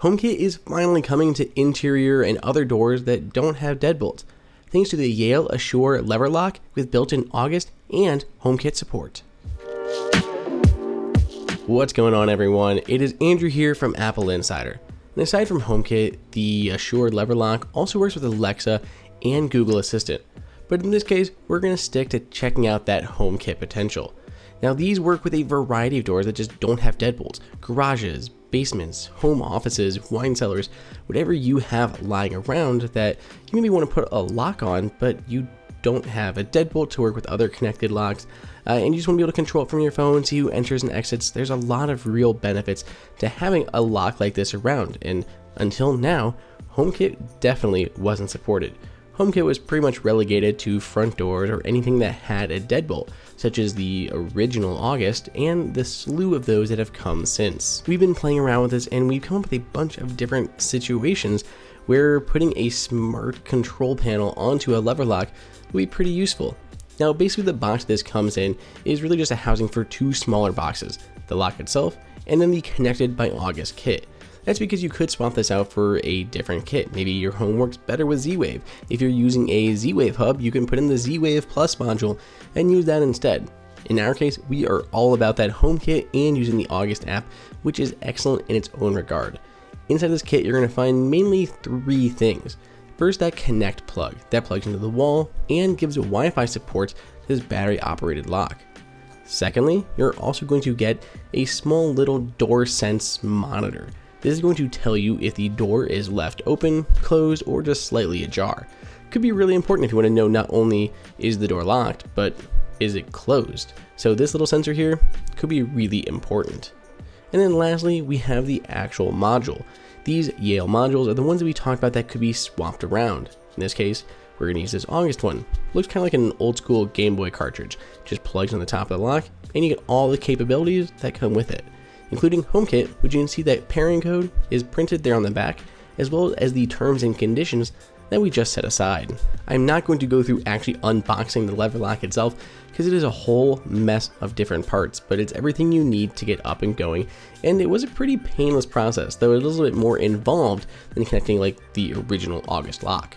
HomeKit is finally coming to interior and other doors that don't have deadbolts, thanks to the Yale Assure lever lock with built-in August and HomeKit support. What's going on, everyone? It is Andrew here from AppleInsider. And aside from HomeKit, the Assure lever lock also works with Alexa and Google Assistant. But in this case, we're going to stick to checking out that HomeKit potential. Now, these work with a variety of doors that just don't have deadbolts: garages, basements, home offices, wine cellars, whatever you have lying around that you maybe want to put a lock on, but you don't have a deadbolt to work with other connected locks, and you just want to be able to control it from your phone, see who enters and exits. There's a lot of real benefits to having a lock like this around, and until now, HomeKit definitely wasn't supported. HomeKit was pretty much relegated to front doors or anything that had a deadbolt, such as the original August and the slew of those that have come since. We've been playing around with this and we've come up with a bunch of different situations where putting a smart control panel onto a lever lock will be pretty useful. Now, basically the box this comes in is really just a housing for two smaller boxes, the lock itself and then the Connected by August kit. That's because you could swap this out for a different kit. Maybe your home works better with Z-Wave. If you're using a Z-Wave hub, you can put in the Z-Wave Plus module and use that instead. In our case, we are all about that HomeKit and using the August app, which is excellent in its own regard. Inside this kit, you're going to find mainly three things. First, that Connect plug. That plugs into the wall and gives Wi-Fi support to this battery-operated lock. Secondly, you're also going to get a small little door sense monitor. This is going to tell you if the door is left open, closed, or just slightly ajar. Could be really important if you want to know not only is the door locked, but is it closed. So this little sensor here could be really important. And then lastly, we have the actual module. These Yale modules are the ones that we talked about that could be swapped around. In this case, we're going to use this August one. Looks kind of like an old school Game Boy cartridge. Just plugs on the top of the lock, and you get all the capabilities that come with it, including HomeKit, which you can see that pairing code is printed there on the back, as well as the terms and conditions that we just set aside. I'm not going to go through actually unboxing the lever lock itself because it is a whole mess of different parts, but it's everything you need to get up and going, and it was a pretty painless process, though it was a little bit more involved than connecting like the original August lock.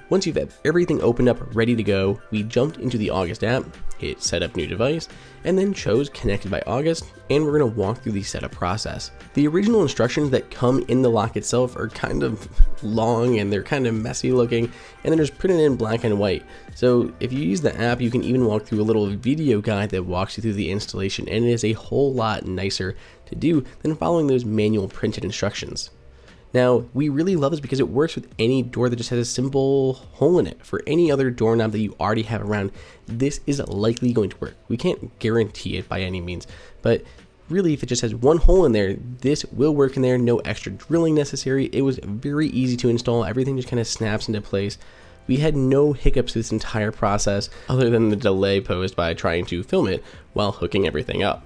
Once you've had everything opened up, ready to go, we jumped into the August app, hit Setup New Device, and then chose Connected by August, and we're going to walk through the setup process. The original instructions that come in the lock itself are kind of long and they're kind of messy looking, and then there's printed in black and white. So if you use the app, you can even walk through a little video guide that walks you through the installation, and it is a whole lot nicer to do than following those manual printed instructions. Now, we really love this because it works with any door that just has a simple hole in it. For any other doorknob that you already have around, this is likely going to work. We can't guarantee it by any means, but really if it just has one hole in there, this will work in there, no extra drilling necessary. It was very easy to install, everything just kind of snaps into place. We had no hiccups through this entire process other than the delay posed by trying to film it while hooking everything up.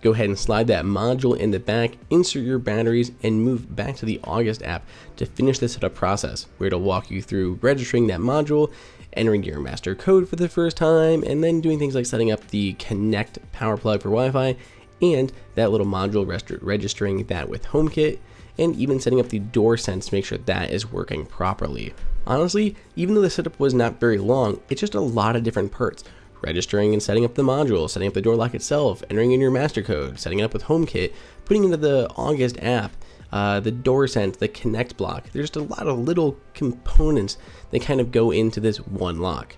Go ahead and slide that module in the back, insert your batteries, and move back to the August app to finish the setup process, where it'll walk you through registering that module, entering your master code for the first time, and then doing things like setting up the Connect power plug for Wi-Fi, and that little module registering that with HomeKit, and even setting up the door sense to make sure that is working properly. Honestly, even though the setup was not very long, it's just a lot of different parts. Registering and setting up the module, setting up the door lock itself, entering in your master code, setting it up with HomeKit, putting into the August app, the door sense, the Connect block. There's just a lot of little components that kind of go into this one lock.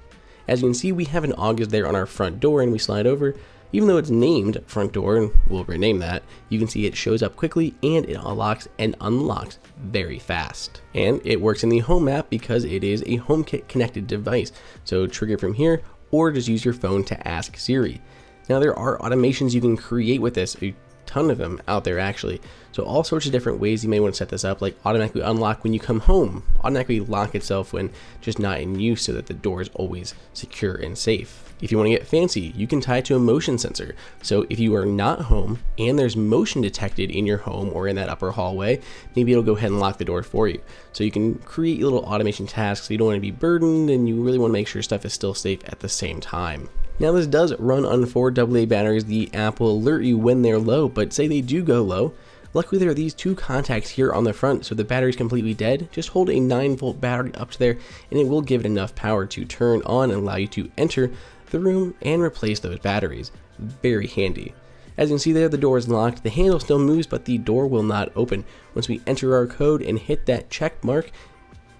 As you can see, we have an August there on our front door, and we slide over. Even though it's named front door, and we'll rename that, you can see it shows up quickly and it unlocks and unlocks very fast. And it works in the Home app because it is a HomeKit connected device. So trigger from here, or just use your phone to ask Siri. Now, there are automations you can create with this, a ton of them out there actually. So all sorts of different ways you may want to set this up, like automatically unlock when you come home, automatically lock itself when just not in use so that the door is always secure and safe. If you want to get fancy, you can tie it to a motion sensor. So if you are not home and there's motion detected in your home or in that upper hallway, maybe it'll go ahead and lock the door for you. So you can create little automation tasks so you don't want to be burdened and you really want to make sure stuff is still safe at the same time. Now this does run on 4 AA batteries. The app will alert you when they're low, but say they do go low, Luckily, there are these two contacts here on the front, so if the battery's completely dead, just hold a 9-volt battery up to there and it will give it enough power to turn on and allow you to enter the room and replace those batteries. Very handy. As you can see there, the door is locked, the handle still moves, but the door will not open. Once we enter our code and hit that check mark,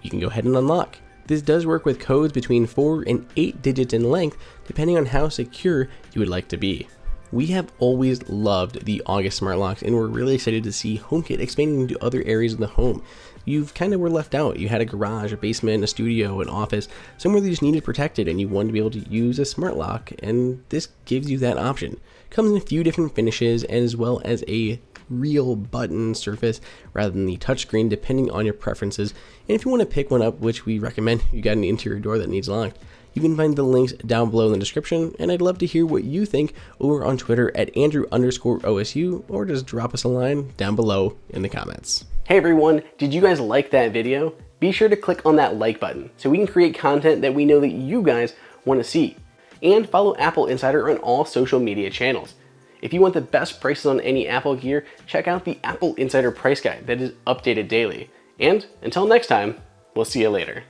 you can go ahead and unlock. This does work with codes between 4 and 8 digits in length, depending on how secure you would like to be. We have always loved the August smart locks, and we're really excited to see HomeKit expanding into other areas of the home. You've kind of were left out. You had a garage, a basement, a studio, an office, somewhere that you just needed protected and you wanted to be able to use a smart lock, and this gives you that option. Comes in a few different finishes as well as a real button surface rather than the touchscreen, depending on your preferences. And if you want to pick one up, which we recommend, you got an interior door that needs locked, you can find the links down below in the description, and I'd love to hear what you think over on Twitter at Andrew_OSU, or just drop us a line down below in the comments. Hey everyone, did you guys like that video? Be sure to click on that like button so we can create content that we know that you guys want to see. And follow Apple Insider on all social media channels. If you want the best prices on any Apple gear, check out the Apple Insider price guide that is updated daily. And until next time, we'll see you later.